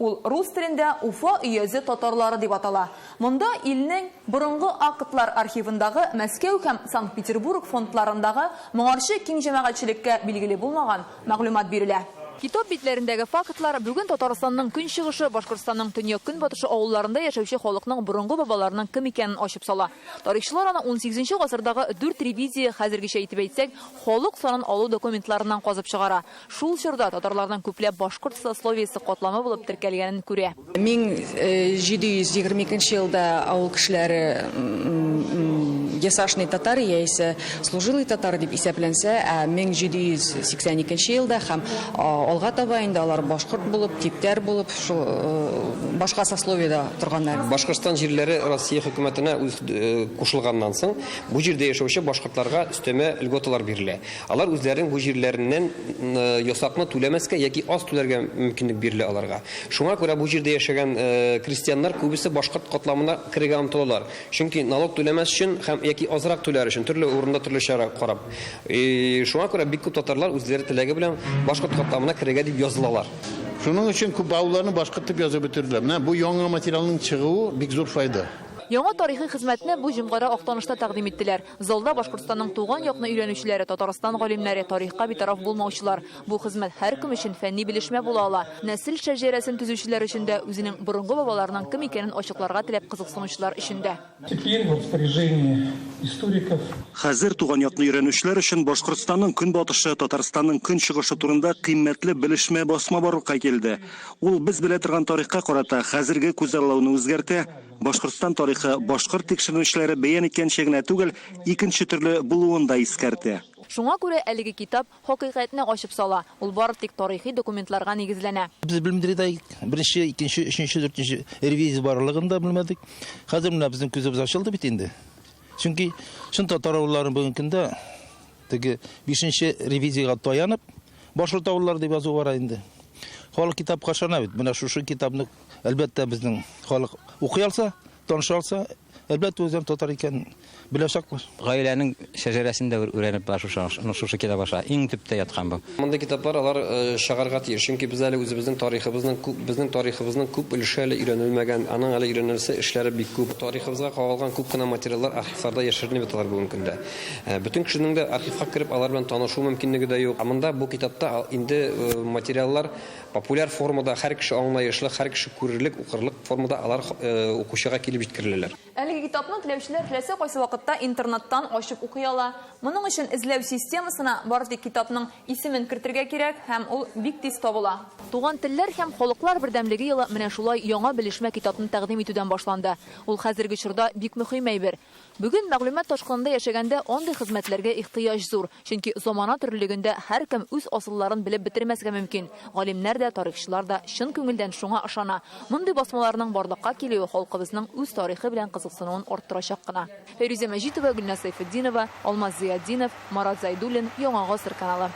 Ул рус телендә Уфа өязе татарлары дип атала. Монда илнең борынгы акытлар архивындагы Мәскәү һәм Санкт-Петербург фондларындагы моңарчы киң җәмәгатьчелеккә билгеле булмаган мәгълүмат бирелә. Китап битләрендәге фактлар бүген Татарстанның көнчыгышы, Башкортстанның төньяк көнбатышы авылларында яшәүче халыкның борынгы бабаларының кем икәнен ачып сала. Тарихчылар аны 18 гасырдагы 4 ревизия хәзергечә итеп әйтсәк, халык санын алу документларыннан казып чыгара. Шул чорда татарларның күпләп башкорт сословиесе катламы булып теркәлгәнен күрә. 1722 елда авыл кешеләре ясашный татар яисә служилый татар дип исәпләнсә, 1782 елда һәм алга таба инде алар башкорт булып, типтәр булып, башка сословиедә торганнар. Башкортстан җирләре Россия хөкүмәтенә кушылганнан соң, бу җирдә яшәүче башкортларга өстәмә льготалар бирелә. Алар үзләренең бу җирләреннән ясакны түләмәскә яки аз түләргә мөмкинлек бирелә аларга. Шуңа күрә бу җирдә яшәгән крестьяннар күбесе башкорт катламына керергә омтылалар. Чөнки налог түләмәс өчен һәм яки азрак түләр өчен төрле урында төрле чара карап. Шуңа күрә бик күп татарлар үзләре теләге белән башкорт катламына керергә дип язылалар. Шуның өчен күп авылларны башкорт дип язып бетерделәр. Менә бу яңа материалның чыгуы бик зур файда. Яңа тарихи хезмәтне бу җомгара актанышта тәкъдим иттеләр. Залда Башкортстанның туган якны өйрәнүчеләре, Татарстан галимнәре, тарихка битараф булмаучылар. Бу хезмәт һәркем өчен фәнни белешмә була ала. Нәсел шәҗәрәсен төзүчеләр өчен дә үзенең борынгы бабаларының кем икәнен ачыкларга теләп кызыксынучылар өчен дә. Хәзер туган якны өйрәнүчеләр өчен Башкортстанның көнбатышы, Татарстанның көнчыгышы турында кыйммәтле белешмә басма барлыкка килде. Ул без белә торган тарихка карата хәзерге күзаллауны үзгәртә. Башкортстан тарихы башкорт тикшерүчеләре бәян иткәнчә генә түгел, икенче төрле булуын да искәртә. Шуңа күрә әлеге китап хакыйкатьне ачып сала. Ул бары тик тарихи документларга нигезләнә. Без белмәдек, беренче, икенче, өченче, дөртенче ревизия барлыгын да белмәдек. Хәзер менә безнең күзебез ачылды бит инде. Чөнки шун татар авылларын бүген көндә теге 5нче ревизиягә таянып, башкорт авыллары дип язу бар инде. Халык китап кашана бит. Менә шушы китапны әлбәттә безнең халык укый алса, таныша алса, әлбәттә үзем татар икән беләчәкләр. Гаиләнең шәҗәрәсендә үрәнеп шушы китап аша иң төптә яткан бу. Монда китаплар алар шагарга тиеш. Чөнки без әле үзебезнең тарихыбызның күп өлеше әле өйрәнелмәгән, аның әле өйрәнелсә эшләре бик күп. Тарихыбызга кагылган күп кенә материаллар архивларда яшеренеп яталар бүген көндә. Бөтен кешенең дә архивка кирип алар белән танышу мөмкинлеге дә юк. Монда бу китапта инде материаллар популяр формада, һәр кеше аңлаешлы, һәр кеше күрерлек, укырлык формада алар укучыга килеп җиткереләләр. Әлеге китапны теләүчеләр теләсә кайсы вакытта интернеттан ачып укый ала. Моның өчен эзләү системасына бары тик китапның исемен кертергә кирәк һәм ул бик тиз табыла. Туган телләр һәм халыклар бердәмлеге елы менә шулай яңа белешмә китапны тәкъдим итүдән башланды. Ул хәзерге чорда бик мөһим әйбер. Бүген мәгълүмат ташкынында яшәгәндә андый хезмәтләргә ихтыяҗ зур, чөнки замана төрлелегендә һәркем үз асылларын белеп бетермәскә мөмкин. Галимнәр дә, тарихчылар да чын күңелдән шуңа ышана. Мондый басмаларның барлыкка килүе халкыбызның үз тарихы белән кызыксынуын арттырачак кына. Фәризә Мәҗитова, Гөлнас Сайфетдинова, Алмаз Зиятдинов, Марат Зайдуллин, Яңа гасыр каналы.